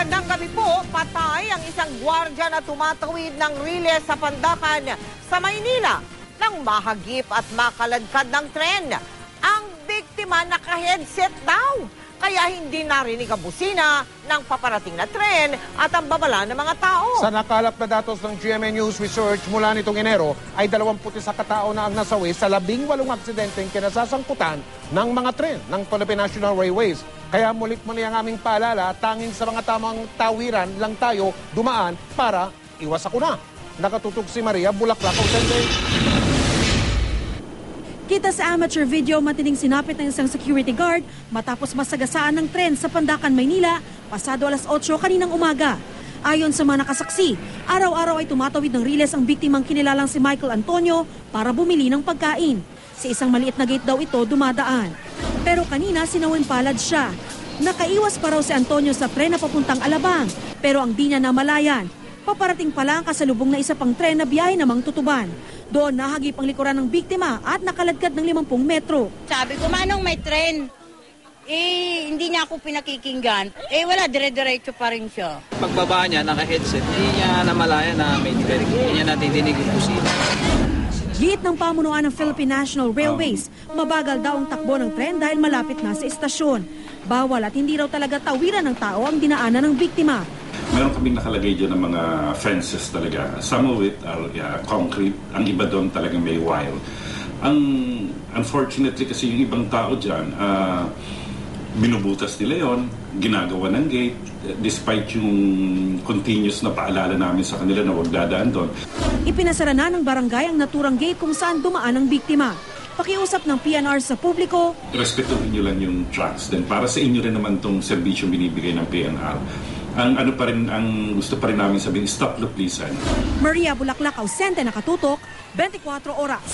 Magandang gabi po, patay ang isang gwardiya na tumatawid ng riles sa Pandakan sa Maynila nang mahagip at makaladkad ng tren. Ang biktima naka-headset daw, kaya hindi narinig ang busina ng paparating na tren at ang babala ng mga tao. Sa nakalap na datos ng GMA News Research mula nitong Enero ay 21 katao na ang nasawi sa 18 aksidenteng kinasasangkutan ng mga tren ng Philippine National Railways. Kaya mulit-muli ang aming paalala, tanging sa mga tamang tawiran lang tayo dumaan para iwas sakuna. Nakatutok si Maria Bulaklak. Kita sa amateur video, matining sinapit ng isang security guard matapos masagasaan ng tren sa Pandakan, Maynila, pasado alas 8 kaninang umaga. Ayon sa mga nakasaksi, araw-araw ay tumatawid ng riles ang biktimang kinilalang si Michael Antonio para bumili ng pagkain. Sa isang maliit na gate daw ito dumadaan. Pero kanina sinawin palad siya. Nakaiwas pa raw si Antonio sa tren na papuntang Alabang, pero ang di niya namalayan. Paparating pala ang kasalubong na isa pang tren na biyahe namang Tutuban. Doon nahagip ang likuran ng biktima at nakaladkad ng 50 metro. Sabi ko, manong may tren? Hindi niya ako pinakikinggan. Wala, dire-diretso pa rin siya. Pagbaba niya, naka-headset, hindi niya namalaya na may tren. Hindi niya natin dinig yung busina. Giit ng pamunuan ng Philippine National Railways, mabagal daw ang takbo ng tren dahil malapit na sa istasyon. Bawal at hindi raw talaga tawiran ng tao ang dinaanan ng biktima. Meron kaming nakalagay dyan ng mga fences talaga. Some of it are concrete. Ang iba doon talagang may wire. Unfortunately kasi yung ibang tao dyan, binubutas nila yon, ginagawa ng gate, despite yung continuous na paalala namin sa kanila na huwag dadaan doon. Ipinasara na ng barangay ang naturang gate kung saan dumaan ang biktima. Pakiusap ng PNR sa publiko, respetuhin nyo lang yung tracks. Then para sa inyo rin naman itong servisyo binibigay ng PNR. Ang gusto pa rin namin sabihin, stop luplisan. Maria Bulaklak, Ausente, Nakatutok, 24 Oras.